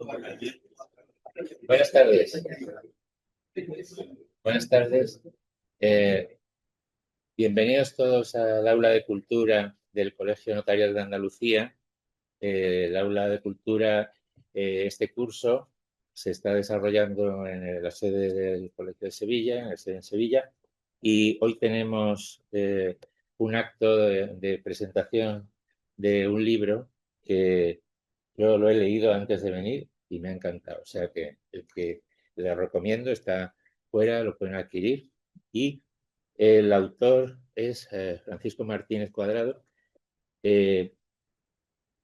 Buenas tardes. Buenas tardes. Eh, Bienvenidos todos al Aula de Cultura del Colegio Notarial de Andalucía. El Aula de Cultura, este curso se está desarrollando en la sede del Colegio de Sevilla, en la sede en Sevilla, y hoy tenemos un acto de presentación de un libro que yo lo he leído antes de venir y me ha encantado. O sea que el que les recomiendo está fuera, lo pueden adquirir. Y el autor es Francisco Martínez Cuadrado. Él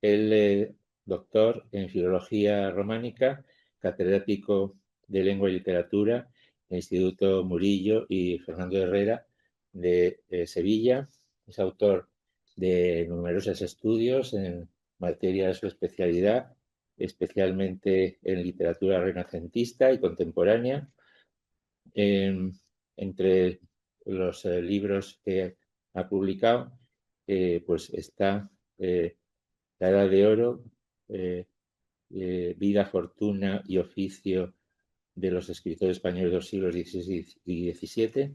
es doctor en Filología Románica, catedrático de Lengua y Literatura en el Instituto Murillo y Fernando Herrera de Sevilla. Es autor de numerosos estudios en materia de su especialidad, especialmente en literatura renacentista y contemporánea. Entre los libros que ha publicado, pues está La Edad de Oro, Vida, Fortuna y Oficio de los escritores españoles de los siglos XVI y XVII,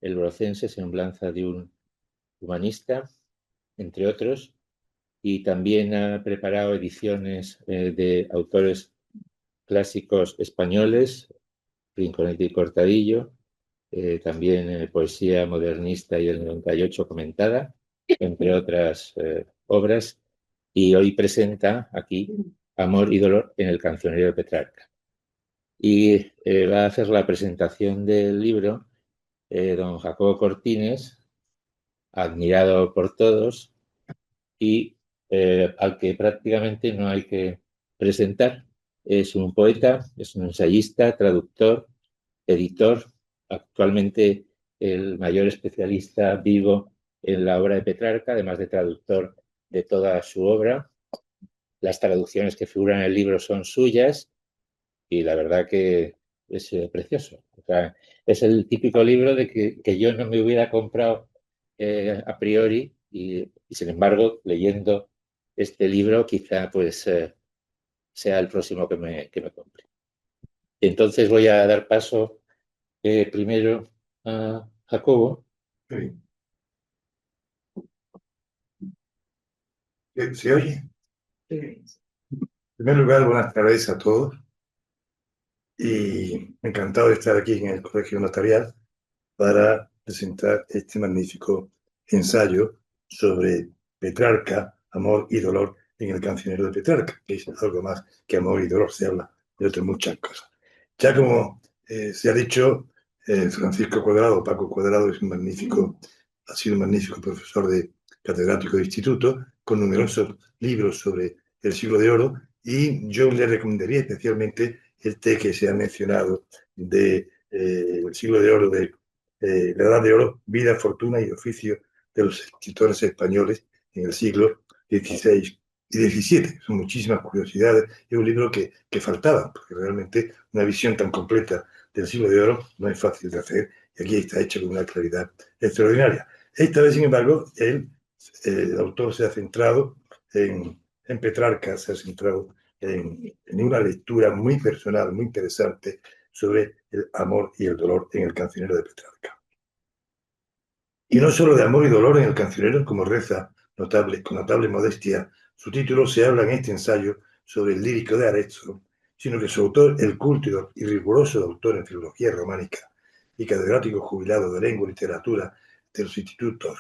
El Brocense, Semblanza de un humanista, entre otros, y también ha preparado ediciones de autores clásicos españoles, Rinconete y Cortadillo, también poesía modernista y del 98 comentada, entre otras obras, y hoy presenta aquí Amor y Dolor en el Cancionero de Petrarca. Y va a hacer la presentación del libro don Jacobo Cortines, admirado por todos y al que prácticamente no hay que presentar. Es un poeta, es un ensayista, traductor, editor, actualmente el mayor especialista vivo en la obra de Petrarca, además de traductor de toda su obra. Las traducciones que figuran en el libro son suyas y la verdad que es precioso. O sea, es el típico libro de que yo no me hubiera comprado a priori y, sin embargo, leyendo este libro quizá pues sea el próximo que me compre. Entonces voy a dar paso primero a Jacobo. Sí. ¿Se oye? Sí. En primer lugar, buenas tardes a todos y encantado de estar aquí en el Colegio Notarial para presentar este magnífico ensayo sobre Petrarca, Amor y Dolor en el Cancionero de Petrarca, que es algo más que amor y dolor, se habla de otras muchas cosas. Ya como se ha dicho, Francisco Cuadrado, Paco Cuadrado, ha sido un magnífico profesor de catedrático de instituto, con numerosos libros sobre el siglo de oro, y yo le recomendaría especialmente este que se ha mencionado de el siglo de oro, de La Edad de Oro, Vida, Fortuna y Oficio de los escritores españoles en el siglo XVI y XVII. Son muchísimas curiosidades. Es un libro que faltaba, porque realmente una visión tan completa del siglo de oro no es fácil de hacer, y aquí está hecho con una claridad extraordinaria. Esta vez, sin embargo, el autor se ha centrado en Petrarca, se ha centrado en una lectura muy personal, muy interesante sobre el amor y el dolor en el Cancionero de Petrarca. Y no solo de amor y dolor en el Cancionero, como reza con notable modestia su título, se habla en este ensayo sobre el lírico de Arezzo, sino que su autor, el culto y riguroso doctor en filología románica y catedrático jubilado de lengua y literatura de los institutos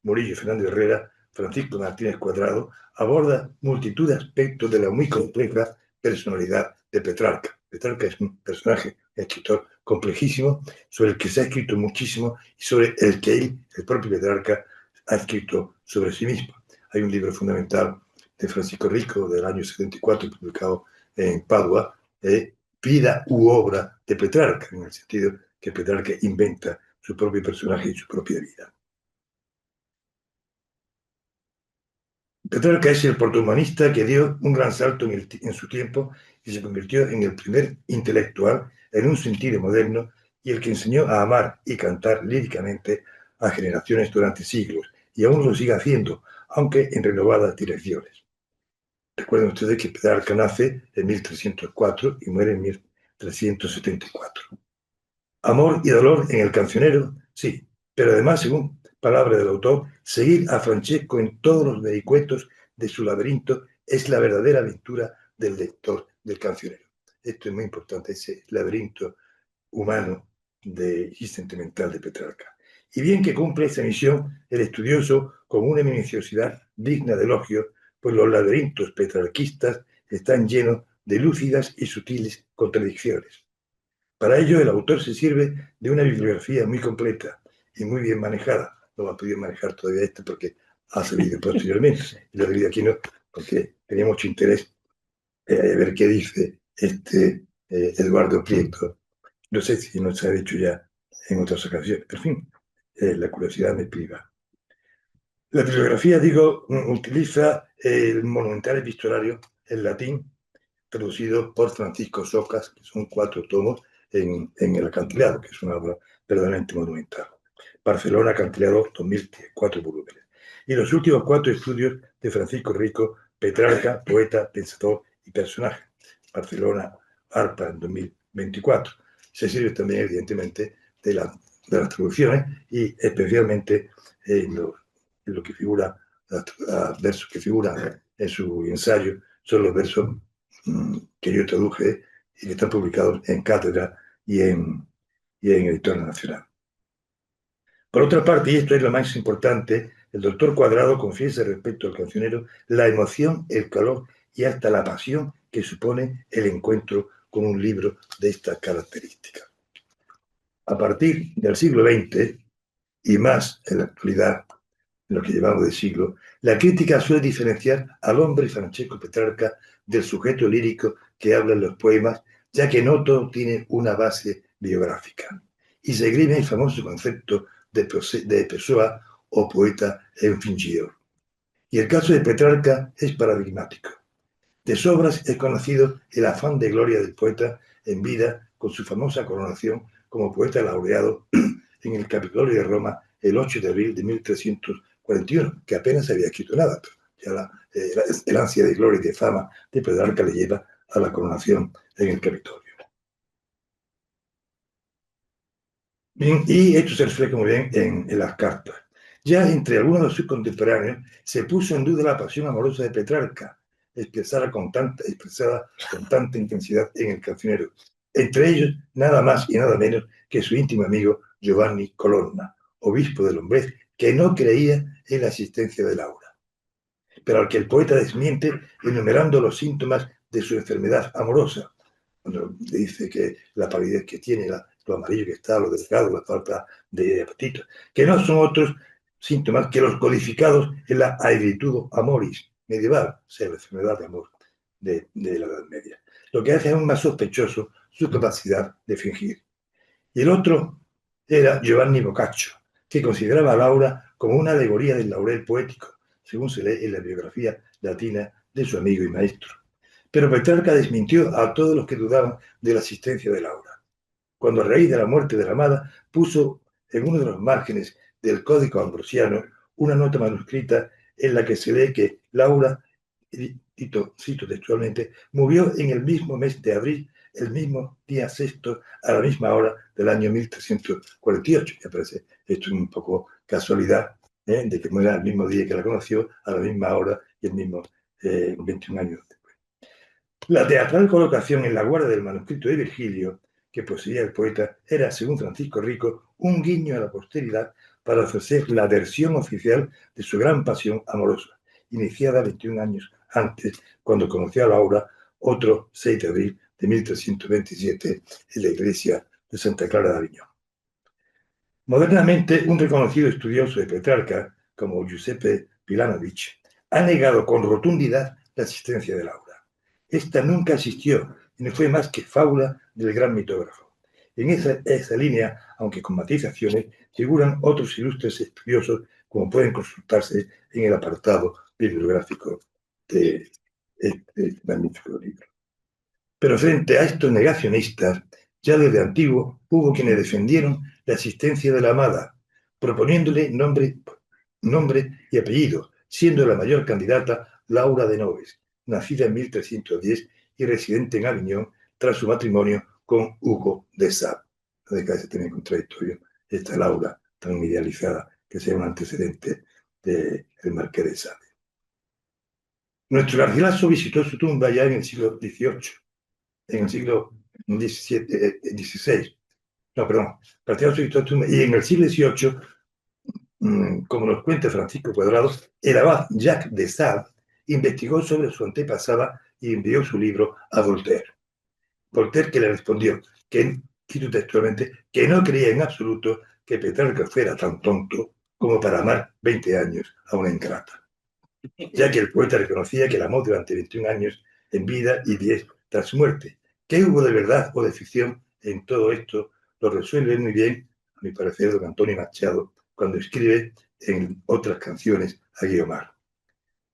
Murillo y Fernando Herrera, Francisco Martínez Cuadrado, aborda multitud de aspectos de la muy compleja personalidad de Petrarca. Petrarca es un personaje, escritor complejísimo, sobre el que se ha escrito muchísimo y sobre el que él, el propio Petrarca, ha escrito sobre sí mismo. Hay un libro fundamental de Francisco Rico del año 74, publicado en Padua, Vida u obra de Petrarca, en el sentido que Petrarca inventa su propio personaje y su propia vida. Petrarca es el protohumanista que dio un gran salto en su tiempo y se convirtió en el primer intelectual en un sentido moderno y el que enseñó a amar y cantar líricamente a generaciones durante siglos, y aún lo sigue haciendo, aunque en renovadas direcciones. Recuerden ustedes que Petrarca nace en 1304 y muere en 1374. Amor y dolor en el cancionero, sí, pero además, según palabra del autor, seguir a Francesco en todos los vericuetos de su laberinto es la verdadera aventura del lector del cancionero. Esto es muy importante, ese laberinto humano y sentimental de Petrarca. Y bien que cumple esa misión el estudioso con una minuciosidad digna de elogio, pues los laberintos petrarquistas están llenos de lúcidas y sutiles contradicciones. Para ello, el autor se sirve de una bibliografía muy completa y muy bien manejada. No lo ha podido manejar todavía porque ha salido posteriormente. Y lo diría aquí no, porque tenía mucho interés ver qué dice Eduardo Prieto. No sé si nos ha dicho ya en otras ocasiones, pero en fin, la curiosidad me priva. La bibliografía, digo, utiliza el monumental epistolario en latín, traducido por Francisco Socas, que son 4 tomos en El Acantilado, que es una obra verdaderamente monumental. Barcelona, Acantilado, 2004 volúmenes. Y los últimos 4 estudios de Francisco Rico, Petrarca, poeta, pensador y personaje. Barcelona, Arpa, en 2024. Se sirve también, evidentemente, de las traducciones y especialmente en lo que figura, los versos que figuran en su ensayo, son los versos que yo traduje y que están publicados en Cátedra y en Editorial Nacional. Por otra parte, y esto es lo más importante, el doctor Cuadrado confiesa respecto al cancionero la emoción, el calor y hasta la pasión que supone el encuentro con un libro de estas características. A partir del siglo XX, y más en la actualidad, en lo que llevamos de siglo, la crítica suele diferenciar al hombre Francesco Petrarca del sujeto lírico que habla en los poemas, ya que no todo tiene una base biográfica. Y se esgrime el famoso concepto de Pessoa o poeta en fingidor. Y el caso de Petrarca es paradigmático. De sobras es conocido el afán de gloria del poeta en vida con su famosa coronación como poeta laureado en el Capitolio de Roma el 8 de abril de 1341, que apenas había escrito nada, pero ya el ansia de gloria y de fama de Petrarca le lleva a la coronación en el Capitolio. Bien, y esto se refleja muy bien en las cartas. Ya entre algunos de sus contemporáneos se puso en duda la pasión amorosa de Petrarca, expresada con tanta intensidad en el cancionero. Entre ellos, nada más y nada menos que su íntimo amigo Giovanni Colonna, obispo de Lombez, que no creía en la existencia de Laura, pero al que el poeta desmiente enumerando los síntomas de su enfermedad amorosa. Cuando le dice que la palidez que tiene, lo amarillo que está, lo delgado, la falta de apetito, que no son otros síntomas que los codificados en la aegritudo amoris medieval, o sea, la enfermedad de amor de la Edad Media. Lo que hace aún más sospechoso su capacidad de fingir. Y el otro era Giovanni Boccaccio, que consideraba a Laura como una alegoría del laurel poético, según se lee en la biografía latina de su amigo y maestro. Pero Petrarca desmintió a todos los que dudaban de la existencia de Laura. Cuando a raíz de la muerte de la amada puso en uno de los márgenes del Código Ambrosiano una nota manuscrita en la que se lee que Laura, cito textualmente, murió en el mismo mes de abril, el mismo día sexto, a la misma hora del año 1348. Me parece esto un poco casualidad, de que muera el mismo día que la conoció, a la misma hora y el mismo 21 años después. La teatral colocación en la guarda del manuscrito de Virgilio que poseía el poeta era, según Francisco Rico, un guiño a la posteridad para ofrecer la versión oficial de su gran pasión amorosa, iniciada 21 años antes, cuando conoció a Laura, otro 6 de abril de 1327, en la iglesia de Santa Clara de Aviñón. Modernamente, un reconocido estudioso de Petrarca, como Giuseppe Pilanovich, ha negado con rotundidad la existencia de Laura. Esta nunca existió y no fue más que fábula del gran mitógrafo. En esa línea, aunque con matizaciones, figuran otros ilustres estudiosos, como pueden consultarse en el apartado bibliográfico de este magnífico libro. Pero frente a estos negacionistas, ya desde antiguo hubo quienes defendieron la existencia de la amada, proponiéndole nombre y apellido, siendo la mayor candidata Laura de Noves, nacida en 1310 y residente en Aviñón tras su matrimonio con Hugo de Sade. No deja de ser también contradictorio esta Laura tan idealizada que sea un antecedente del Marqués de Sade. Nuestro garcilaso visitó su tumba ya en el siglo XVIII, en el siglo XVI. No, perdón, Garcilaso visitó su tumba y en el siglo XVIII, como nos cuenta Francisco Cuadrado, el abad Jacques de Sade investigó sobre su antepasada y envió su libro a Voltaire. Voltaire que le respondió, que, cito textualmente, que no creía en absoluto que Petrarca fuera tan tonto como para amar 20 años a una ingrata, ya que el poeta reconocía que la amó durante 21 años en vida y 10 tras su muerte. ¿Qué hubo de verdad o de ficción en todo esto? Lo resuelve muy bien, a mi parecer, don Antonio Machado, cuando escribe en otras canciones a Guiomar.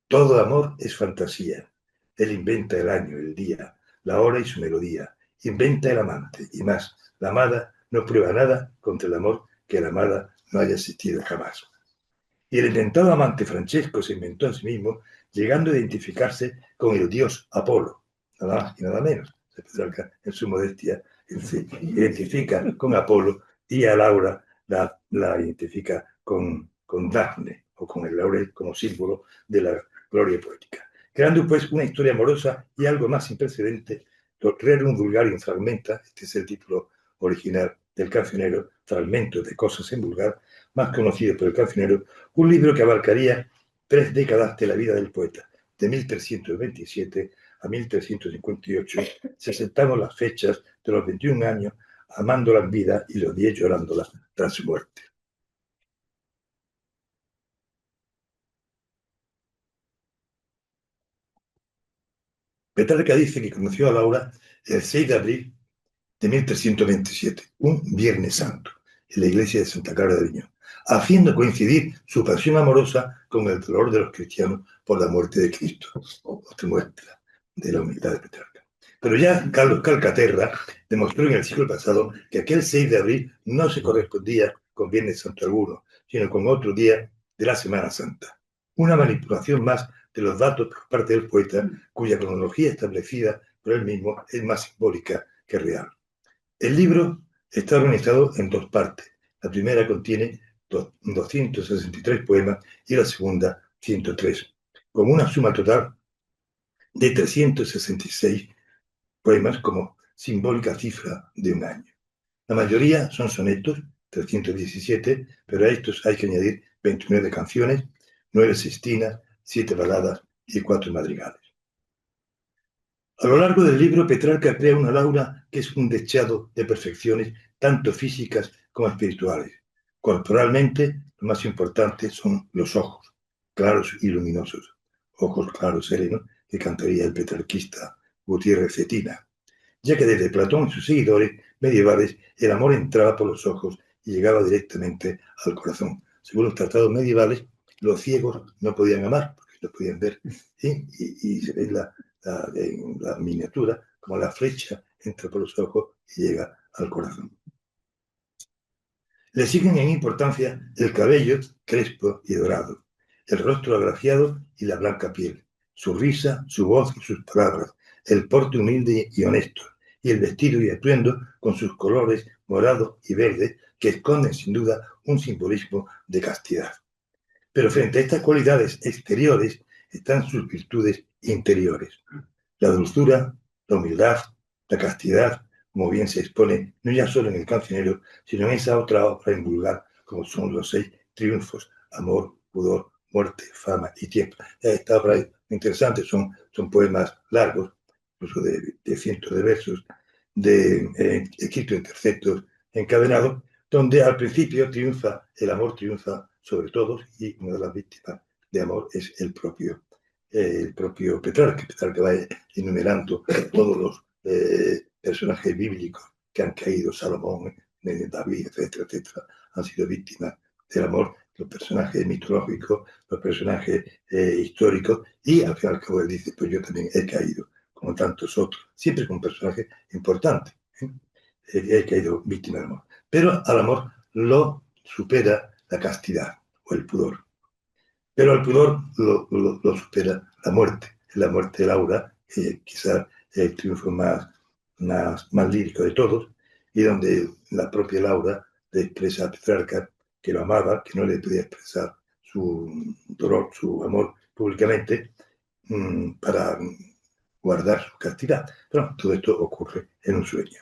Todo amor es fantasía. Él inventa el año, el día, la hora y su melodía. Inventa el amante y más. La amada no prueba nada contra el amor que la amada no haya existido jamás. Y el inventado amante Francesco se inventó a sí mismo, llegando a identificarse con el dios Apolo, nada más y nada menos. Petrarca, en su modestia, se identifica con Apolo y a Laura la identifica con Dafne o con el laurel como símbolo de la gloria poética. Creando pues una historia amorosa y algo más sin precedente, Rerum Vulgarium Fragmenta, este es el título original del cancionero, Fragmentos de cosas en vulgar, más conocido por el cancionero, un libro que abarcaría 3 décadas de la vida del poeta, de 1327 a 1358, se sentaron las fechas de los 21 años, amándola en vida y los 10 llorándola tras su muerte. Petrarca dice que conoció a Laura el 6 de abril de 1327, un Viernes Santo, en la iglesia de Santa Clara de Aviñón, haciendo coincidir su pasión amorosa con el dolor de los cristianos por la muerte de Cristo. Otra muestra de la humildad de Petrarca. Pero ya Carlos Calcaterra demostró en el siglo pasado que aquel 6 de abril no se correspondía con Viernes Santo alguno, sino con otro día de la Semana Santa. Una manipulación más de los datos por parte del poeta, cuya cronología establecida por él mismo es más simbólica que real. El libro está organizado en 2 partes. La primera contiene 263 poemas y la segunda 103, con una suma total de 366 poemas como simbólica cifra de un año. La mayoría son sonetos, 317, pero a estos hay que añadir 29 canciones, 9 sextinas, 7 baladas y 4 madrigales. A lo largo del libro, Petrarca crea una Laura que es un dechado de perfecciones, tanto físicas como espirituales. Corporalmente, lo más importante son los ojos, claros y luminosos. Ojos claros, serenos, que cantaría el petrarquista Gutiérrez Cetina, ya que desde Platón y sus seguidores medievales el amor entraba por los ojos y llegaba directamente al corazón. Según los tratados medievales, los ciegos no podían amar, porque no podían ver, ¿sí? Y se ve en la miniatura como la flecha entra por los ojos y llega al corazón. Le siguen en importancia el cabello crespo y dorado, el rostro agraciado y la blanca piel, su risa, su voz y sus palabras, el porte humilde y honesto, y el vestido y atuendo con sus colores morado y verde que esconden sin duda un simbolismo de castidad. Pero frente a estas cualidades exteriores están sus virtudes interiores. La dulzura, la humildad, la castidad, como bien se expone no ya solo en el cancionero, sino en esa otra obra en vulgar, como son los 6 triunfos, amor, pudor, muerte, fama y tiempo. Esta obra es interesante, son poemas largos, incluso de cientos de versos, escritos en tercetos encadenados, donde al principio triunfa, el amor triunfa sobre todos y una de las víctimas de amor es el propio Petrarca. Petrarca va enumerando todos los personajes bíblicos que han caído, Salomón, David, etcétera, etcétera, han sido víctimas del amor, los personajes mitológicos, los personajes históricos, y al fin y al cabo él dice, pues yo también he caído, como tantos otros, siempre con personajes importantes. He caído víctima del amor. Pero al amor lo supera la castidad o el pudor. Pero al pudor lo supera la muerte. la muerte de Laura, quizás el triunfo más lírico de todos, y donde la propia Laura le expresa a Petrarca que lo amaba, que no le podía expresar su dolor, su amor públicamente, para guardar su castidad. Pero todo esto ocurre en un sueño.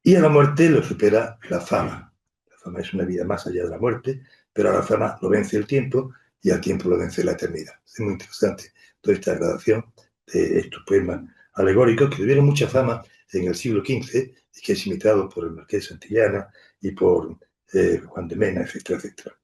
Y a la muerte lo supera la fama. La fama es una vida más allá de la muerte, pero a la fama lo vence el tiempo y al tiempo lo vence la eternidad. Es muy interesante toda esta gradación de estos poemas alegóricos que tuvieron mucha fama en el siglo XV y que es imitado por el Marqués de Santillana y por Juan de Mena, etcétera, etcétera.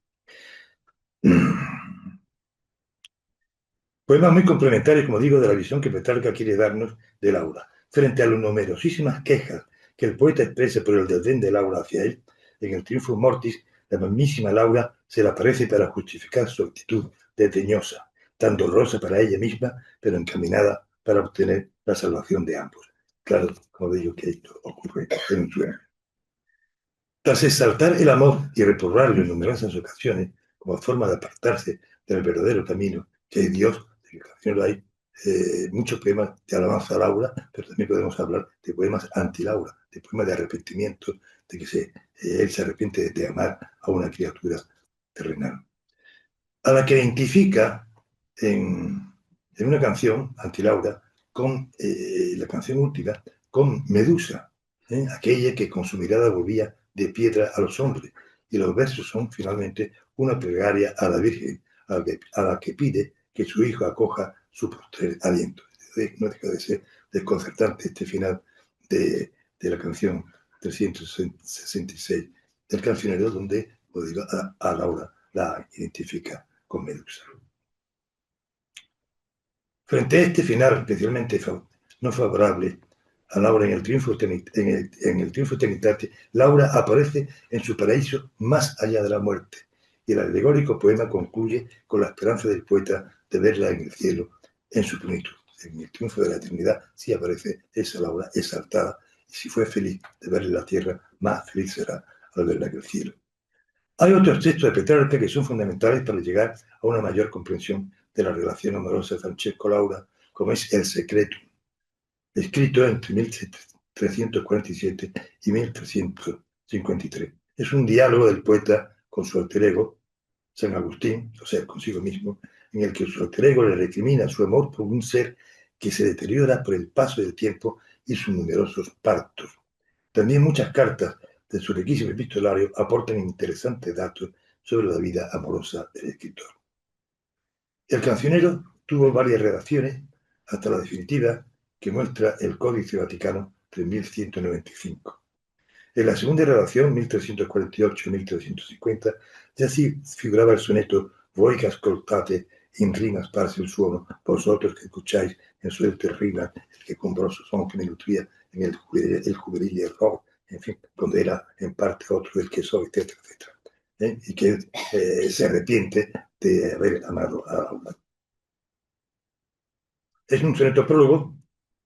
Poemas muy complementarios, como digo, de la visión que Petrarca quiere darnos de Laura. Frente a las numerosísimas quejas que el poeta expresa por el desdén de Laura hacia él, en el Triunfo Mortis, la mismísima Laura se le aparece para justificar su actitud desdeñosa, tan dolorosa para ella misma, pero encaminada para obtener la salvación de ambos. Claro, como digo, que esto ocurre en un sueño. Tras exaltar el amor y reprobarlo en numerosas ocasiones como forma de apartarse del verdadero camino que es Dios, hay muchos poemas de alabanza a Laura, pero también podemos hablar de poemas anti-Laura, de poemas de arrepentimiento, de que él se arrepiente de amar a una criatura terrenal. A la que identifica en una canción anti-Laura, con la canción última, con Medusa, aquella que con su mirada volvía de piedra a los hombres. Y los versos son finalmente una plegaria a la Virgen, a la que pide que su hijo acoja su postrer aliento. No deja de ser desconcertante este final de la canción 366 del cancionero, donde a Laura la identifica con Medusa. Frente a este final especialmente no favorable a Laura en el Triunfo Trinitate, Laura aparece en su paraíso más allá de la muerte, y el alegórico poema concluye con la esperanza del poeta de verla en el cielo en su plenitud. En el Triunfo de la Eternidad sí aparece esa Laura exaltada, y si fue feliz de verla en la tierra, más feliz será al verla en el cielo. Hay otros textos de Petrarca que son fundamentales para llegar a una mayor comprensión de la relación amorosa de Francesco-Laura, como es El Secreto, escrito entre 1347 y 1353. Es un diálogo del poeta con su alter ego, San Agustín, o sea, consigo mismo, en el que su alter ego le recrimina su amor por un ser que se deteriora por el paso del tiempo y sus numerosos partos. También muchas cartas de su riquísimo epistolario aportan interesantes datos sobre la vida amorosa del escritor. El cancionero tuvo varias redacciones, hasta la definitiva, que muestra el Códice Vaticano de 1195. En la segunda redacción, 1348-1350, ya sí figuraba el soneto «Voi che ascoltate in rima sparse il suono, vosotros que escucháis en suerte rima, el que con broso son que me nutría en el juvenil error», en fin, donde era en parte otro el que soy, etcétera, etcétera. Y que se arrepiente de haber amado a una. Es un soneto prólogo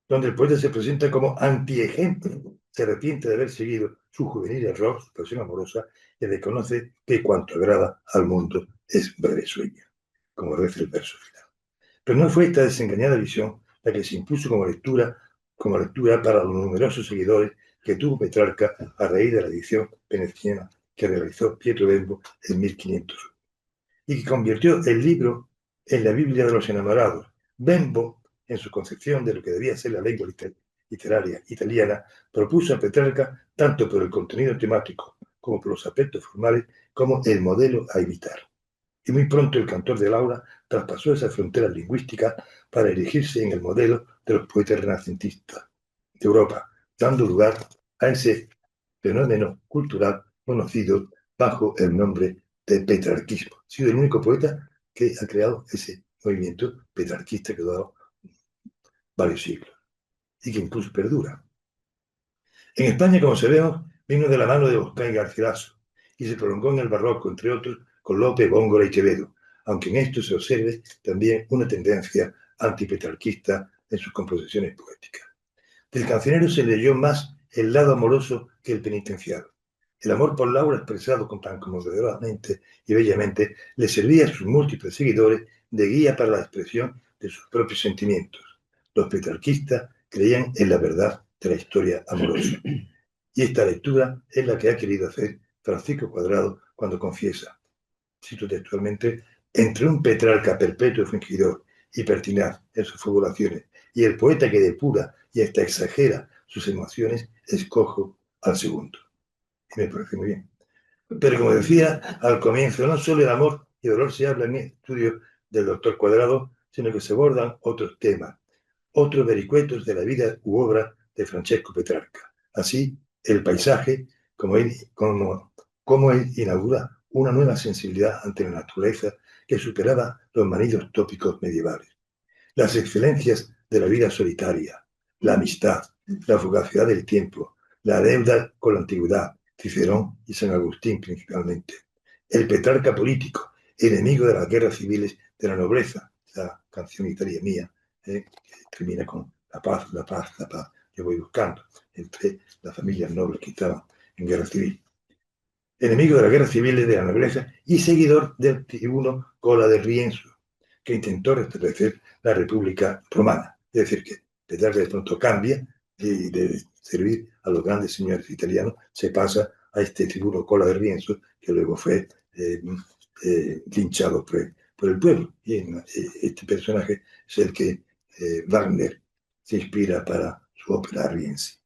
donde el poeta se presenta como antiejemplo. Se arrepiente de haber seguido su juvenil error, su pasión amorosa, y reconoce que cuanto agrada al mundo es breve sueño, como reza el verso final. Pero no fue esta desengañada visión la que se impuso como lectura para los numerosos seguidores que tuvo Petrarca a raíz de la edición veneciana que realizó Pietro Bembo en 1500, y que convirtió el libro en la Biblia de los enamorados. Bembo, en su concepción de lo que debía ser la lengua literaria italiana, propuso a Petrarca, tanto por el contenido temático como por los aspectos formales, como el modelo a imitar. Y muy pronto el cantor de Laura traspasó esa frontera lingüística para erigirse en el modelo de los poetas renacentistas de Europa, dando lugar a ese fenómeno cultural conocido bajo el nombre de petrarquismo. Ha sido el único poeta que ha creado ese movimiento petrarquista que ha durado varios siglos y que incluso perdura. En España, como sabemos, vino de la mano de Oscar Garcilaso y se prolongó en el barroco, entre otros, con Lope, Góngora y Quevedo, aunque en esto se observe también una tendencia antipetrarquista en sus composiciones poéticas. Del cancionero se leyó más el lado amoroso que el penitencial. El amor por Laura, expresado tan conmovedoramente y bellamente, le servía a sus múltiples seguidores de guía para la expresión de sus propios sentimientos. Los petrarquistas creían en la verdad de la historia amorosa. Y esta lectura es la que ha querido hacer Francisco Cuadrado cuando confiesa, cito textualmente, entre un Petrarca perpetuo fingidor y pertinaz en sus fabulaciones y el poeta que depura y hasta exagera sus emociones, escojo al segundo. Y me parece muy bien. Pero como decía al comienzo, no solo el amor y dolor se habla en el estudio del doctor Cuadrado, sino que se abordan otros temas, otros vericuetos de la vida u obra de Francesco Petrarca. Así, el paisaje, como él inaugura una nueva sensibilidad ante la naturaleza que superaba los manidos tópicos medievales. Las excelencias de la vida solitaria, la amistad, la fugacidad del tiempo, la deuda con la antigüedad, Cicerón y San Agustín principalmente. El Petrarca político, enemigo de las guerras civiles de la nobleza, la canción Italia mía, que termina con la paz, la paz, la paz, yo voy buscando entre las familias nobles que estaban en guerra civil. Enemigo de las guerras civiles de la nobleza y seguidor del tribuno Cola de Rienzo, que intentó restablecer la República Romana. Es decir, que Petrarca de pronto cambia y de servir a los grandes señores italianos se pasa a este tribuno Cola de Rienzo, que luego fue linchado por el pueblo. Y este personaje es el que Wagner se inspira para su ópera Rienzi.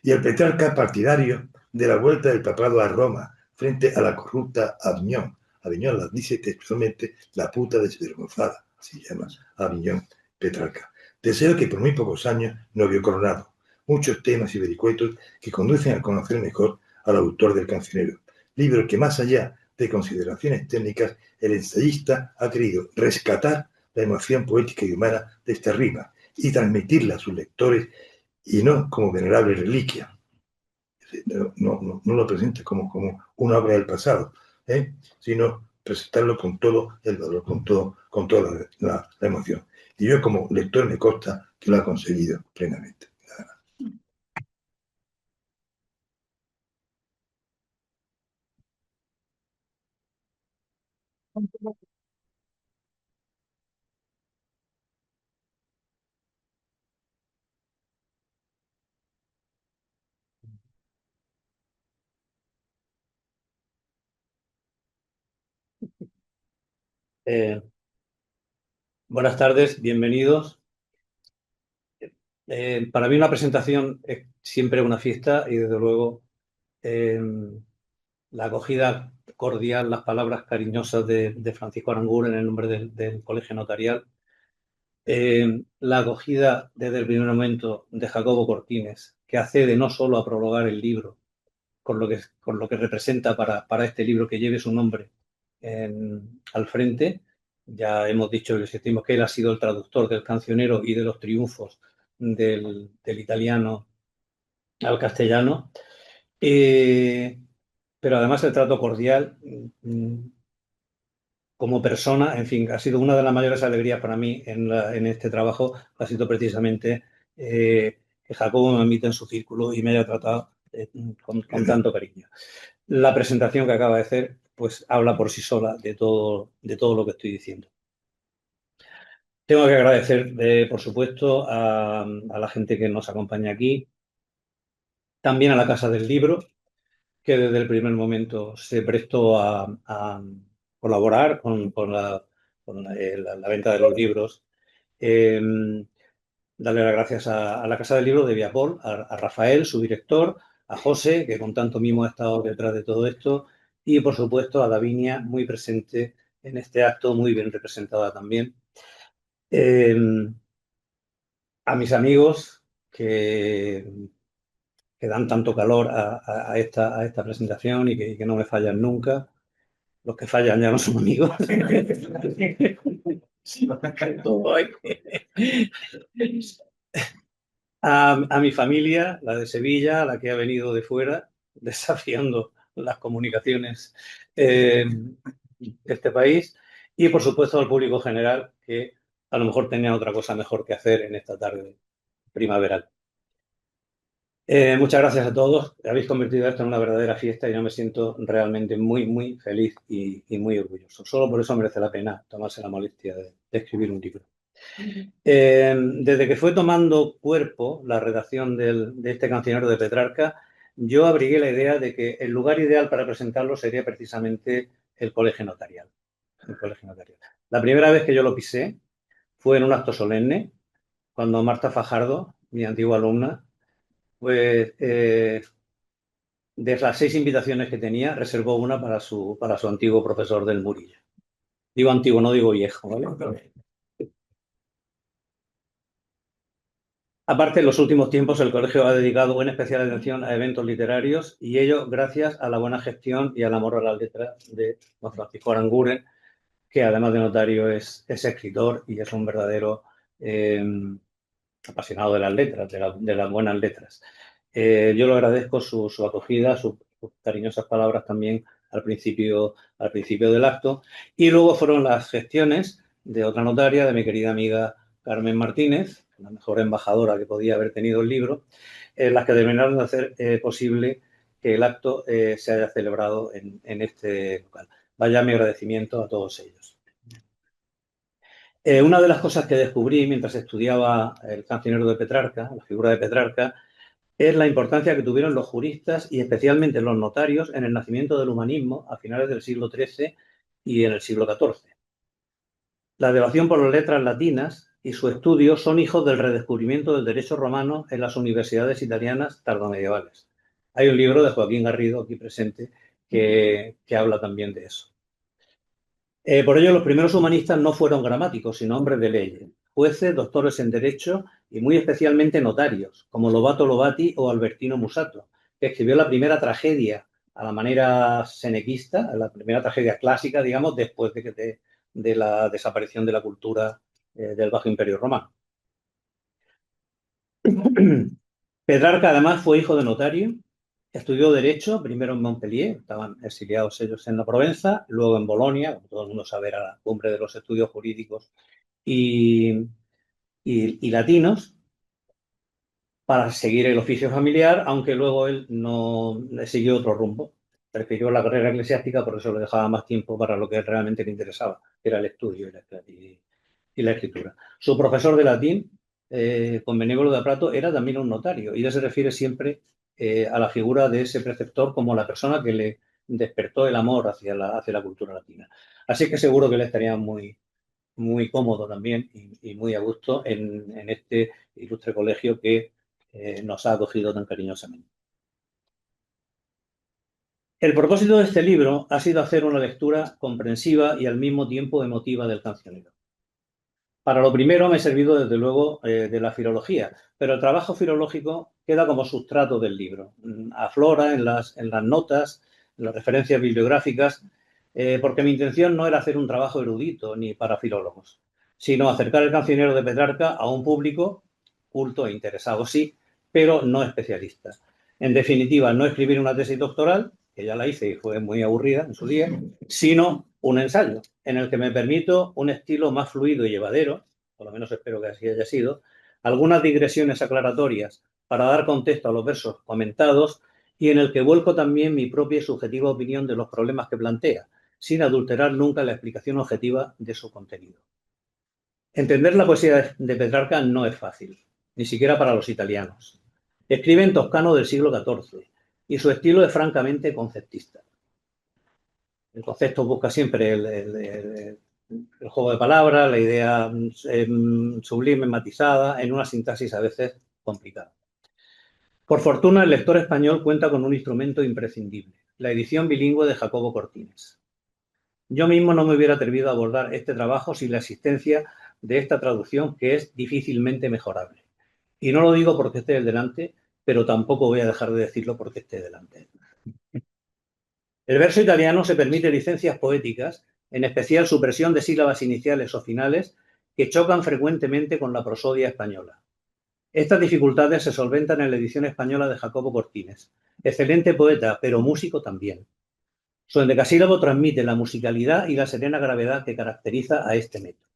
Y el Petrarca partidario de la vuelta del papado a Roma frente a la corrupta Aviñón. Aviñón la dice textualmente la puta desvergonzada, así llama Aviñón Petrarca. Deseo que por muy pocos años no vio coronado. Muchos temas y vericuetos que conducen a conocer mejor al autor del Cancionero. Libro que más allá de consideraciones técnicas, el ensayista ha querido rescatar la emoción poética y humana de esta rima y transmitirla a sus lectores y no como venerable reliquia. No lo presente como una obra del pasado, sino presentarlo con todo el valor, con toda la emoción. Y yo como lector me consta que lo ha conseguido plenamente. Buenas tardes, bienvenidos. Para mí una presentación es siempre una fiesta y desde luego la acogida cordial, las palabras cariñosas de Francisco Aranguren en el nombre del Colegio Notarial, la acogida desde el primer momento de Jacobo Cortines, que accede no solo a prologar el libro, con lo que representa para este libro que lleve su nombre al frente. Ya hemos dicho y insistimos que él ha sido el traductor del Cancionero y de los triunfos del italiano al castellano. Pero además el trato cordial como persona, en fin, ha sido una de las mayores alegrías para mí en este trabajo, ha sido precisamente que Jacobo me admita en su círculo y me haya tratado con tanto cariño. La presentación que acaba de hacer pues habla por sí sola de todo lo que estoy diciendo. Tengo que agradecer, por supuesto, a la gente que nos acompaña aquí, también a la Casa del Libro, que desde el primer momento se prestó a colaborar con la venta de los libros. Darle las gracias a la Casa del Libro de Viapol, a Rafael, su director, a José, que con tanto mimo ha estado detrás de todo esto, y por supuesto a Davinia, muy presente en este acto, muy bien representada también. A mis amigos que dan tanto calor a esta presentación y que no me fallan nunca. Los que fallan ya no son amigos. A mi familia, la de Sevilla, la que ha venido de fuera, desafiando las comunicaciones de este país, y por supuesto al público general, que a lo mejor tenía otra cosa mejor que hacer en esta tarde primaveral. Muchas gracias a todos. Habéis convertido esto en una verdadera fiesta y yo me siento realmente muy, muy feliz y muy orgulloso. Solo por eso merece la pena tomarse la molestia de escribir un libro. Desde que fue tomando cuerpo la redacción de este cancionero de Petrarca, yo abrigué la idea de que el lugar ideal para presentarlo sería precisamente el colegio notarial. El colegio notarial. La primera vez que yo lo pisé fue en un acto solemne, cuando Marta Fajardo, mi antigua alumna, pues de las 6 invitaciones que tenía, reservó una para su antiguo profesor del Murillo. Digo antiguo, no digo viejo, ¿vale? Aparte, en los últimos tiempos el colegio ha dedicado una especial atención a eventos literarios y ello gracias a la buena gestión y al amor a las letras de don Francisco Aranguren, que además de notario es escritor y es un verdadero apasionado de las letras, de las buenas letras. Yo le agradezco su acogida, sus cariñosas palabras también al principio del acto. Y luego fueron las gestiones de otra notaria, de mi querida amiga Carmen Martínez, la mejor embajadora que podía haber tenido el libro, las que terminaron de hacer posible que el acto se haya celebrado en este local. Vaya mi agradecimiento a todos ellos. Una de las cosas que descubrí mientras estudiaba el cancionero de Petrarca, la figura de Petrarca, es la importancia que tuvieron los juristas y especialmente los notarios en el nacimiento del humanismo a finales del siglo XIII y en el siglo XIV. La devoción por las letras latinas y su estudio son hijos del redescubrimiento del derecho romano en las universidades italianas tardomedievales. Hay un libro de Joaquín Garrido, aquí presente, que habla también de eso. Por ello, los primeros humanistas no fueron gramáticos, sino hombres de leyes, jueces, doctores en derecho y muy especialmente notarios, como Lobato Lobati o Albertino Musato, que escribió la primera tragedia a la manera senequista, la primera tragedia clásica, digamos, después de la desaparición de la cultura del Bajo Imperio Romano. Petrarca, además, fue hijo de notario. Estudió Derecho, primero en Montpellier, estaban exiliados ellos en la Provenza, luego en Bolonia, como todo el mundo sabe, era la cumbre de los estudios jurídicos y latinos, para seguir el oficio familiar, aunque luego él no siguió otro rumbo. Prefirió la carrera eclesiástica, por eso le dejaba más tiempo para lo que realmente le interesaba, que era el estudio y la escritura. Su profesor de latín, con Benévolo de Prato, era también un notario, y él se refiere siempre a la figura de ese preceptor como la persona que le despertó el amor hacia la cultura latina. Así que seguro que él estaría muy, muy cómodo también y muy a gusto en este ilustre colegio que nos ha acogido tan cariñosamente. El propósito de este libro ha sido hacer una lectura comprensiva y al mismo tiempo emotiva del cancionero. Para lo primero me he servido, desde luego, de la filología, pero el trabajo filológico queda como sustrato del libro. Aflora en las notas, en las referencias bibliográficas, porque mi intención no era hacer un trabajo erudito ni para filólogos, sino acercar el cancionero de Petrarca a un público culto e interesado, sí, pero no especialista. En definitiva, no escribir una tesis doctoral, que ya la hice y fue muy aburrida en su día, sino un ensayo en el que me permito un estilo más fluido y llevadero, por lo menos espero que así haya sido, algunas digresiones aclaratorias para dar contexto a los versos comentados y en el que vuelco también mi propia y subjetiva opinión de los problemas que plantea, sin adulterar nunca la explicación objetiva de su contenido. Entender la poesía de Petrarca no es fácil, ni siquiera para los italianos. Escribe en toscano del siglo XIV y su estilo es francamente conceptista. El concepto busca siempre el juego de palabras, la idea sublime, matizada, en una sintaxis a veces complicada. Por fortuna, el lector español cuenta con un instrumento imprescindible, la edición bilingüe de Jacobo Cortines. Yo mismo no me hubiera atrevido a abordar este trabajo sin la existencia de esta traducción que es difícilmente mejorable. Y no lo digo porque esté delante, pero tampoco voy a dejar de decirlo porque esté delante. El verso italiano se permite licencias poéticas, en especial supresión de sílabas iniciales o finales, que chocan frecuentemente con la prosodia española. Estas dificultades se solventan en la edición española de Jacobo Cortines. Excelente poeta, pero músico también. Su endecasílabo transmite la musicalidad y la serena gravedad que caracteriza a este método.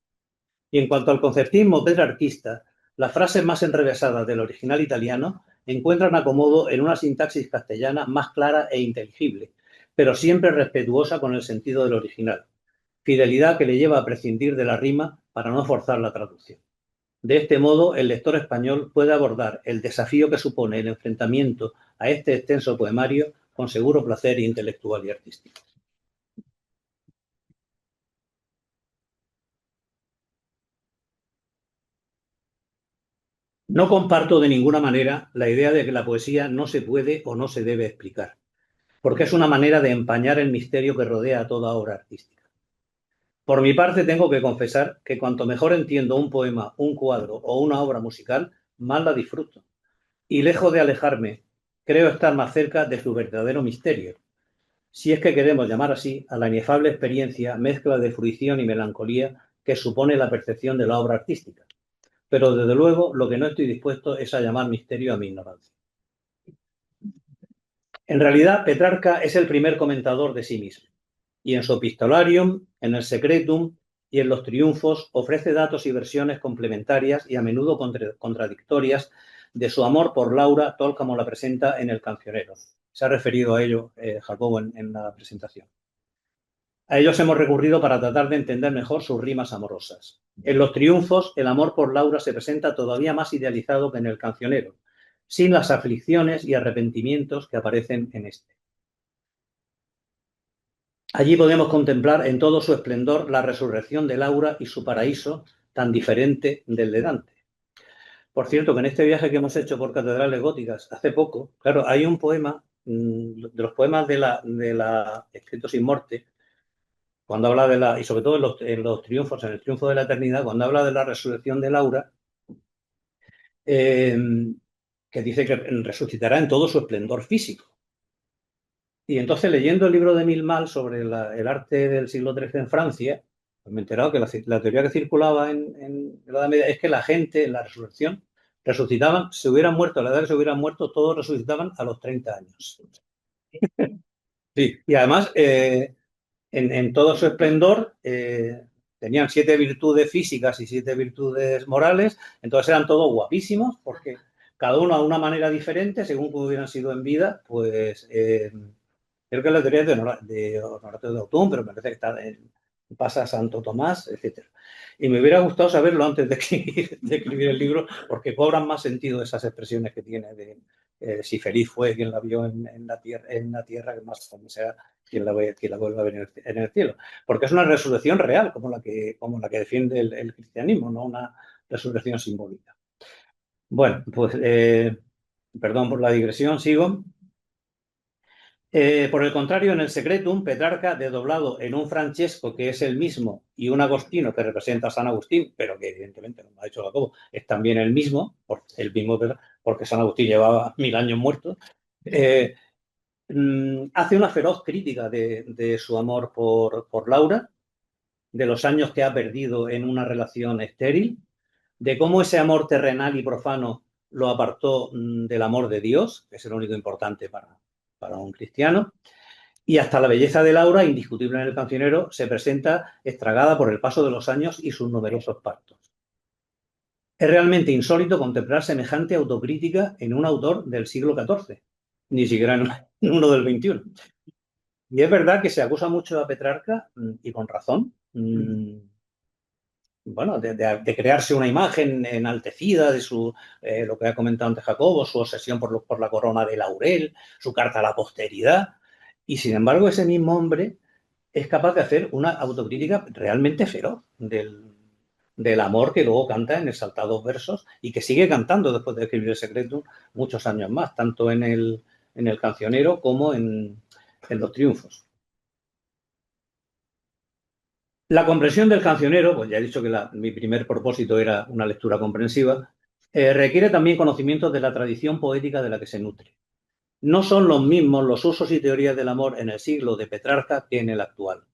Y en cuanto al conceptismo petrarquista, las frases más enrevesadas del original italiano encuentran acomodo en una sintaxis castellana más clara e inteligible, pero siempre respetuosa con el sentido del original. Fidelidad que le lleva a prescindir de la rima para no forzar la traducción. De este modo, el lector español puede abordar el desafío que supone el enfrentamiento a este extenso poemario con seguro placer intelectual y artístico. No comparto de ninguna manera la idea de que la poesía no se puede o no se debe explicar, porque es una manera de empañar el misterio que rodea a toda obra artística. Por mi parte, tengo que confesar que cuanto mejor entiendo un poema, un cuadro o una obra musical, más la disfruto. Y lejos de alejarme, creo estar más cerca de su verdadero misterio, si es que queremos llamar así a la inefable experiencia, mezcla de fruición y melancolía que supone la percepción de la obra artística. Pero desde luego lo que no estoy dispuesto es a llamar misterio a mi ignorancia. En realidad, Petrarca es el primer comentador de sí mismo, y en su Epistolarium, en el Secretum y en los Triunfos ofrece datos y versiones complementarias y a menudo contradictorias de su amor por Laura, tal como la presenta en el Cancionero. Se ha referido a ello Jacobo en la presentación. A ellos hemos recurrido para tratar de entender mejor sus rimas amorosas. En los Triunfos, el amor por Laura se presenta todavía más idealizado que en el Cancionero, sin las aflicciones y arrepentimientos que aparecen en este. Allí podemos contemplar en todo su esplendor la resurrección de Laura y su paraíso, tan diferente del de Dante. Por cierto, que en este viaje que hemos hecho por catedrales góticas hace poco, claro, hay un poema, de los poemas de la Escrito sin Morte, cuando habla de la, y sobre todo en los triunfos, en el triunfo de la eternidad, cuando habla de la resurrección de Laura, que dice que resucitará en todo su esplendor físico. Y entonces, leyendo el libro de Milmal sobre el arte del siglo XIII en Francia, pues me he enterado que la teoría que circulaba en la Edad Media es que la gente en la resurrección resucitaban, se hubieran muerto, a la edad que se hubieran muerto, todos resucitaban a los 30 años. Sí, y además, en todo su esplendor, tenían 7 virtudes físicas y 7 virtudes morales, entonces eran todos guapísimos, porque cada uno a una manera diferente, según como hubieran sido en vida, pues creo que la teoría es de Honorato de Autun, pero me parece que pasa a Santo Tomás, etc. Y me hubiera gustado saberlo antes de escribir el libro, porque cobran más sentido esas expresiones que tiene de si feliz fue quien la vio en la tierra, que más como sea quien la vuelva a ver en el cielo. Porque es una resurrección real, como la que defiende el cristianismo, no una resurrección simbólica. Bueno, pues perdón por la digresión, sigo. Por el contrario, en el Secretum, Petrarca, desdoblado en un Francesco que es el mismo y un Agostino que representa a San Agustín, pero que evidentemente, como ha dicho Jacobo, es también el mismo porque San Agustín llevaba 1000 años muerto, hace una feroz crítica de su amor por Laura, de los años que ha perdido en una relación estéril, de cómo ese amor terrenal y profano lo apartó del amor de Dios, que es el único importante para un cristiano, y hasta la belleza de Laura, indiscutible en el Cancionero, se presenta estragada por el paso de los años y sus numerosos partos. Es realmente insólito contemplar semejante autocrítica en un autor del siglo XIV, ni siquiera en uno del XXI. Y es verdad que se acusa mucho a Petrarca, y con razón, bueno, de crearse una imagen enaltecida de lo que ha comentado antes Jacobo, su obsesión por la corona de laurel, su carta a la posteridad. Y sin embargo, ese mismo hombre es capaz de hacer una autocrítica realmente feroz del amor que luego canta en Exaltados Versos y que sigue cantando después de escribir El Secreto muchos años más, tanto en el Cancionero como en los Triunfos. La comprensión del Cancionero, pues ya he dicho que mi primer propósito era una lectura comprensiva, requiere también conocimientos de la tradición poética de la que se nutre. No son los mismos los usos y teorías del amor en el siglo de Petrarca que en el actual.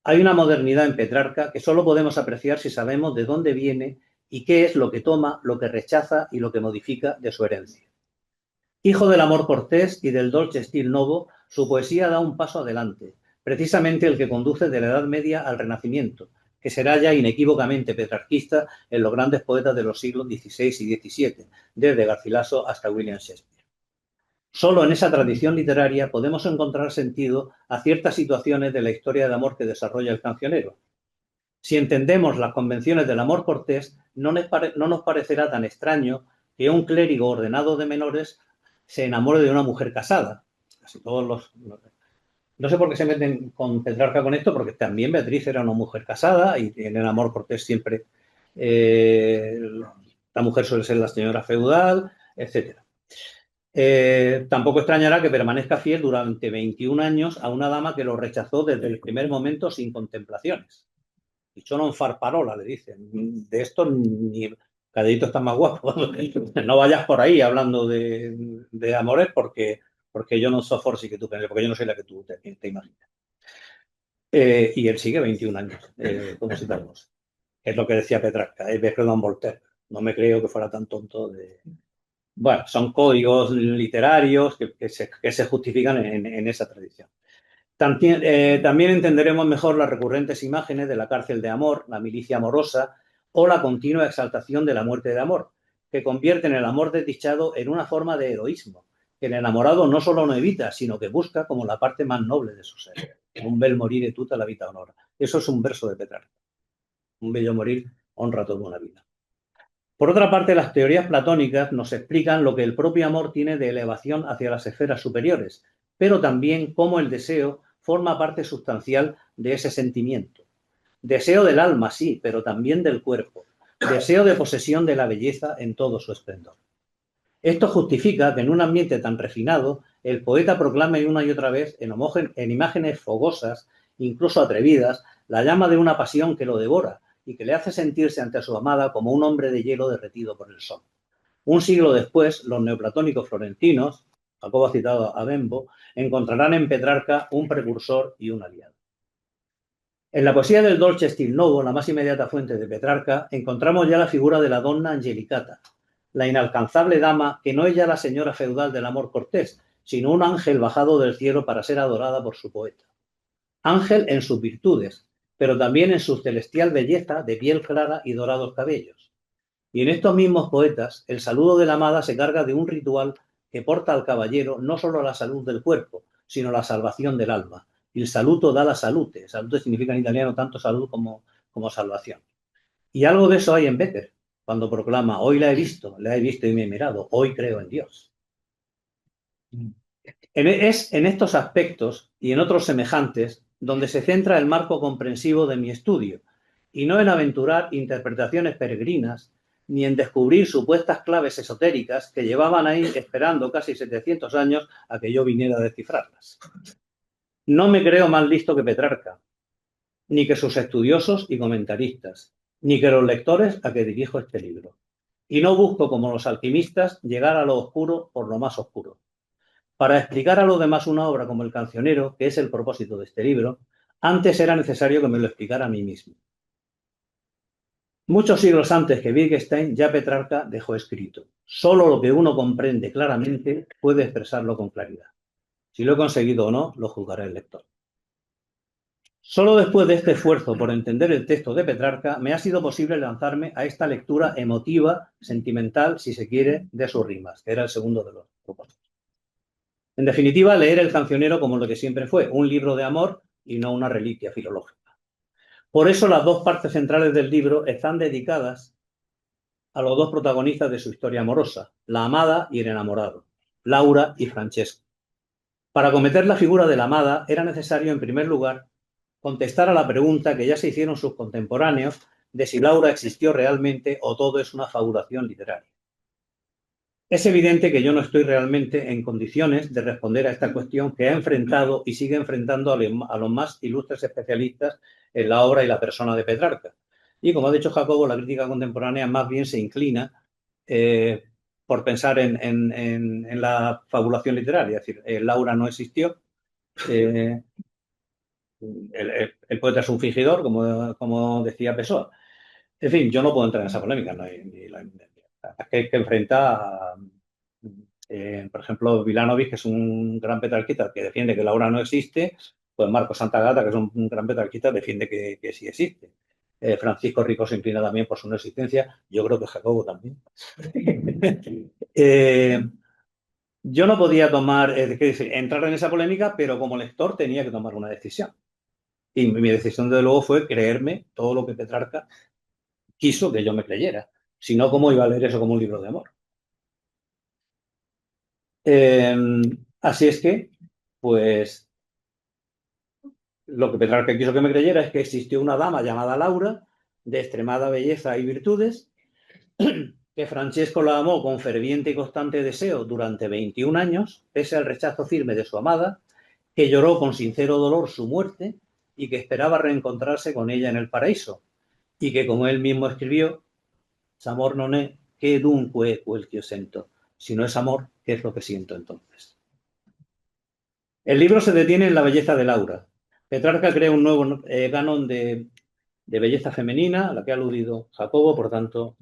Hay una modernidad en Petrarca que solo podemos apreciar si sabemos de dónde viene y qué es lo que toma, lo que rechaza y lo que modifica de su herencia. Hijo del amor cortés y del dolce stil novo, su poesía da un paso adelante, precisamente el que conduce de la Edad Media al Renacimiento, que será ya inequívocamente petrarquista en los grandes poetas de los siglos XVI y XVII, desde Garcilaso hasta William Shakespeare. Solo en esa tradición literaria podemos encontrar sentido a ciertas situaciones de la historia de amor que desarrolla el Cancionero. Si entendemos las convenciones del amor cortés, no nos parecerá tan extraño que un clérigo ordenado de menores se enamore de una mujer casada. Casi todos los... No sé por qué se meten con Petrarca con esto, porque también Beatriz era una mujer casada y en el amor cortés siempre la mujer suele ser la señora feudal, etc. Tampoco extrañará que permanezca fiel durante 21 años a una dama que lo rechazó desde el primer momento sin contemplaciones. Dicho non far parola, le dicen. De esto ni Cadellito está más guapo. No vayas por ahí hablando de amores porque yo no soy forci que tú piensas, porque yo no soy la que tú te imaginas. Y él sigue 21 años, como si tal. Es lo que decía Petrarca, perdón, Voltaire. No me creo que fuera tan tonto de... Bueno, son códigos literarios que se justifican en esa tradición. También entenderemos mejor las recurrentes imágenes de la cárcel de amor, la milicia amorosa o la continua exaltación de la muerte de amor, que convierten el amor desdichado en una forma de heroísmo, que el enamorado no solo no evita, sino que busca como la parte más noble de su ser. Un bel morir tuta la vita honora. Eso es un verso de Petrarca. Un bello morir honra toda una vida. Por otra parte, las teorías platónicas nos explican lo que el propio amor tiene de elevación hacia las esferas superiores, pero también cómo el deseo forma parte sustancial de ese sentimiento. Deseo del alma, sí, pero también del cuerpo. Deseo de posesión de la belleza en todo su esplendor. Esto justifica que en un ambiente tan refinado, el poeta proclame una y otra vez, en imágenes fogosas, incluso atrevidas, la llama de una pasión que lo devora y que le hace sentirse ante su amada como un hombre de hielo derretido por el sol. Un siglo después, los neoplatónicos florentinos, Jacobo ha citado a Bembo, encontrarán en Petrarca un precursor y un aliado. En la poesía del Dolce Stil Novo, la más inmediata fuente de Petrarca, encontramos ya la figura de la donna Angelicata, la inalcanzable dama que no es ya la señora feudal del amor cortés, sino un ángel bajado del cielo para ser adorada por su poeta. Ángel en sus virtudes, pero también en su celestial belleza de piel clara y dorados cabellos. Y en estos mismos poetas, el saludo de la amada se carga de un ritual que porta al caballero no solo la salud del cuerpo, sino la salvación del alma. Il saluto da la salute. Salute significa en italiano tanto salud como salvación. Y algo de eso hay en Bécquer, cuando proclama, hoy la he visto y me he mirado, hoy creo en Dios. Es en estos aspectos y en otros semejantes donde se centra el marco comprensivo de mi estudio, y no en aventurar interpretaciones peregrinas, ni en descubrir supuestas claves esotéricas que llevaban ahí esperando casi 700 años a que yo viniera a descifrarlas. No me creo más listo que Petrarca, ni que sus estudiosos y comentaristas, ni que los lectores a que dirijo este libro. Y no busco, como los alquimistas, llegar a lo oscuro por lo más oscuro. Para explicar a los demás una obra como El Cancionero, que es el propósito de este libro, antes era necesario que me lo explicara a mí mismo. Muchos siglos antes que Wittgenstein, ya Petrarca dejó escrito: solo lo que uno comprende claramente puede expresarlo con claridad. Si lo he conseguido o no, lo juzgará el lector. Solo después de este esfuerzo por entender el texto de Petrarca me ha sido posible lanzarme a esta lectura emotiva, sentimental, si se quiere, de sus rimas, que era el segundo de los propósitos. En definitiva, leer El Cancionero como lo que siempre fue, un libro de amor y no una reliquia filológica. Por eso las dos partes centrales del libro están dedicadas a los dos protagonistas de su historia amorosa, la amada y el enamorado, Laura y Francesco. Para acometer la figura de la amada era necesario, en primer lugar, contestar a la pregunta que ya se hicieron sus contemporáneos de si Laura existió realmente o todo es una fabulación literaria. Es evidente que yo no estoy realmente en condiciones de responder a esta cuestión que ha enfrentado y sigue enfrentando a los más ilustres especialistas en la obra y la persona de Petrarca. Y como ha dicho Jacobo, la crítica contemporánea más bien se inclina por pensar en la fabulación literaria. Es decir, Laura no existió, el poeta es un fingidor, como decía Pessoa. En fin, yo no puedo entrar en esa polémica. No hay que enfrentar, por ejemplo, Vilanovic, que es un gran petrarquista que defiende que Laura no existe, pues Marco Santagata, que es un gran petrarquista, defiende que sí existe. Francisco Rico se inclina también por su no existencia. Yo creo que Jacobo también. Yo no podía entrar en esa polémica, pero como lector tenía que tomar una decisión. Y mi decisión, desde luego, fue creerme todo lo que Petrarca quiso que yo me creyera. Si no, ¿cómo iba a leer eso como un libro de amor? Así es que, pues, lo que Petrarca quiso que me creyera es que existió una dama llamada Laura, de extremada belleza y virtudes, que Francesco la amó con ferviente y constante deseo durante 21 años, pese al rechazo firme de su amada, que lloró con sincero dolor su muerte y que esperaba reencontrarse con ella en el paraíso, y que, como él mismo escribió, «Amor non è che dunque quel que io sento». Si no es amor, ¿qué es lo que siento entonces? El libro se detiene en la belleza de Laura. Petrarca crea un nuevo canon de belleza femenina, a la que ha aludido Jacobo, por tanto,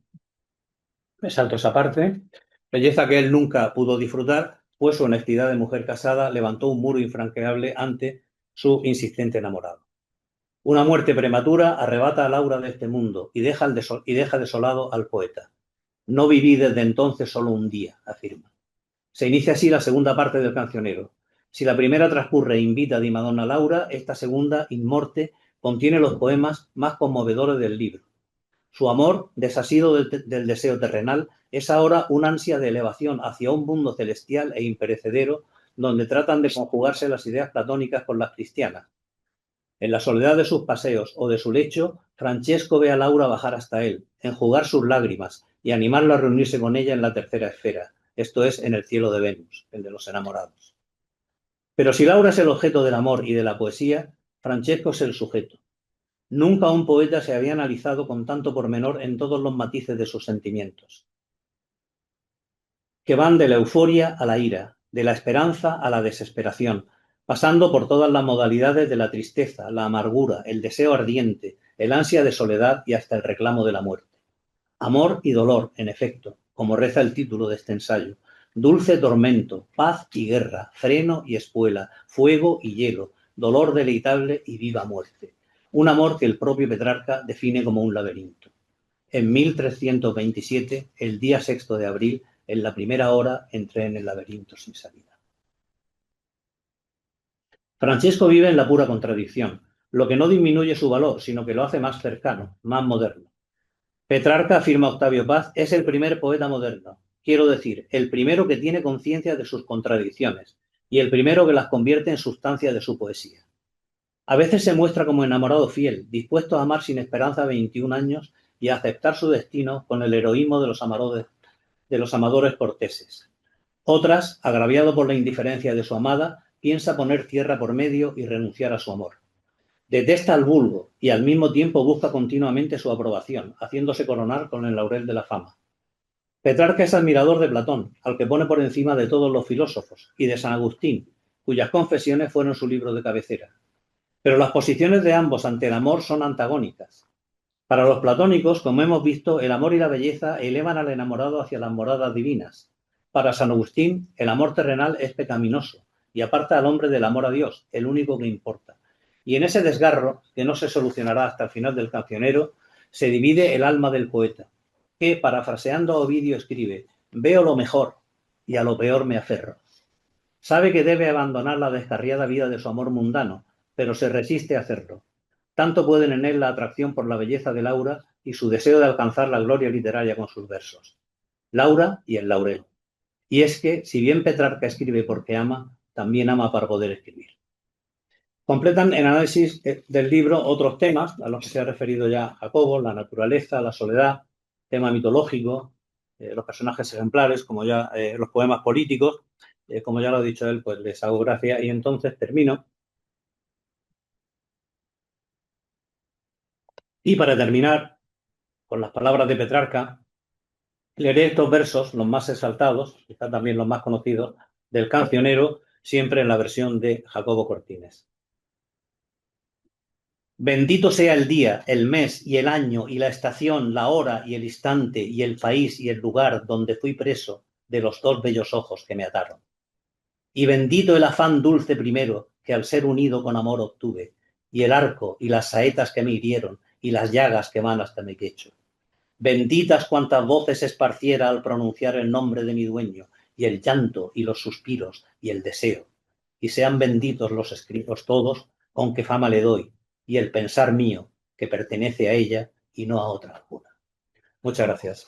me salto esa parte. Belleza que él nunca pudo disfrutar, pues su honestidad de mujer casada levantó un muro infranqueable ante su insistente enamorado. Una muerte prematura arrebata a Laura de este mundo y deja desolado al poeta. No viví desde entonces solo un día, afirma. Se inicia así la segunda parte del cancionero. Si la primera transcurre e invita di Madonna Laura, esta segunda, In Morte, contiene los poemas más conmovedores del libro. Su amor, desasido del deseo terrenal, es ahora un ansia de elevación hacia un mundo celestial e imperecedero donde tratan de conjugarse las ideas platónicas con las cristianas. En la soledad de sus paseos o de su lecho, Francesco ve a Laura bajar hasta él, enjugar sus lágrimas y animarla a reunirse con ella en la tercera esfera, esto es, en el cielo de Venus, el de los enamorados. Pero si Laura es el objeto del amor y de la poesía, Francesco es el sujeto. Nunca un poeta se había analizado con tanto pormenor en todos los matices de sus sentimientos, que van de la euforia a la ira, de la esperanza a la desesperación, pasando por todas las modalidades de la tristeza, la amargura, el deseo ardiente, el ansia de soledad y hasta el reclamo de la muerte. Amor y dolor, en efecto, como reza el título de este ensayo, dulce tormento, paz y guerra, freno y espuela, fuego y hielo, dolor deleitable y viva muerte. Un amor que el propio Petrarca define como un laberinto. En 1327, el día 6 de abril, en la primera hora, entré en el laberinto sin salida. Francesco vive en la pura contradicción, lo que no disminuye su valor, sino que lo hace más cercano, más moderno. Petrarca, afirma Octavio Paz, es el primer poeta moderno, quiero decir, el primero que tiene conciencia de sus contradicciones y el primero que las convierte en sustancia de su poesía. A veces se muestra como enamorado fiel, dispuesto a amar sin esperanza 21 años y a aceptar su destino con el heroísmo de los amadores corteses. Otras, agraviado por la indiferencia de su amada, piensa poner tierra por medio y renunciar a su amor. Detesta al vulgo y al mismo tiempo busca continuamente su aprobación, haciéndose coronar con el laurel de la fama. Petrarca es admirador de Platón, al que pone por encima de todos los filósofos, y de San Agustín, cuyas confesiones fueron su libro de cabecera. Pero las posiciones de ambos ante el amor son antagónicas. Para los platónicos, como hemos visto, el amor y la belleza elevan al enamorado hacia las moradas divinas. Para San Agustín, el amor terrenal es pecaminoso y aparta al hombre del amor a Dios, el único que importa. Y en ese desgarro, que no se solucionará hasta el final del cancionero, se divide el alma del poeta, que, parafraseando a Ovidio, escribe: «Veo lo mejor y a lo peor me aferro». Sabe que debe abandonar la descarriada vida de su amor mundano, pero se resiste a hacerlo. Tanto pueden en él la atracción por la belleza de Laura y su deseo de alcanzar la gloria literaria con sus versos. Laura y el laurel. Y es que, si bien Petrarca escribe porque ama, también ama para poder escribir. Completan el análisis del libro otros temas a los que se ha referido ya Jacobo: la naturaleza, la soledad, tema mitológico, los personajes ejemplares, como ya los poemas políticos, como ya lo ha dicho él, pues les hago gracia y entonces termino. Y para terminar, con las palabras de Petrarca, leeré estos versos, los más exaltados, quizá también los más conocidos, del cancionero, siempre en la versión de Jacobo Cortines. Bendito sea el día, el mes y el año y la estación, la hora y el instante y el país y el lugar donde fui preso de los dos bellos ojos que me ataron. Y bendito el afán dulce primero que al ser unido con amor obtuve, y el arco y las saetas que me hirieron y las llagas que van hasta mi pecho. Benditas cuantas voces esparciera al pronunciar el nombre de mi dueño, y el llanto y los suspiros y el deseo. Y sean benditos los escritos todos con que fama le doy, y el pensar mío, que pertenece a ella y no a otra alguna. Muchas gracias.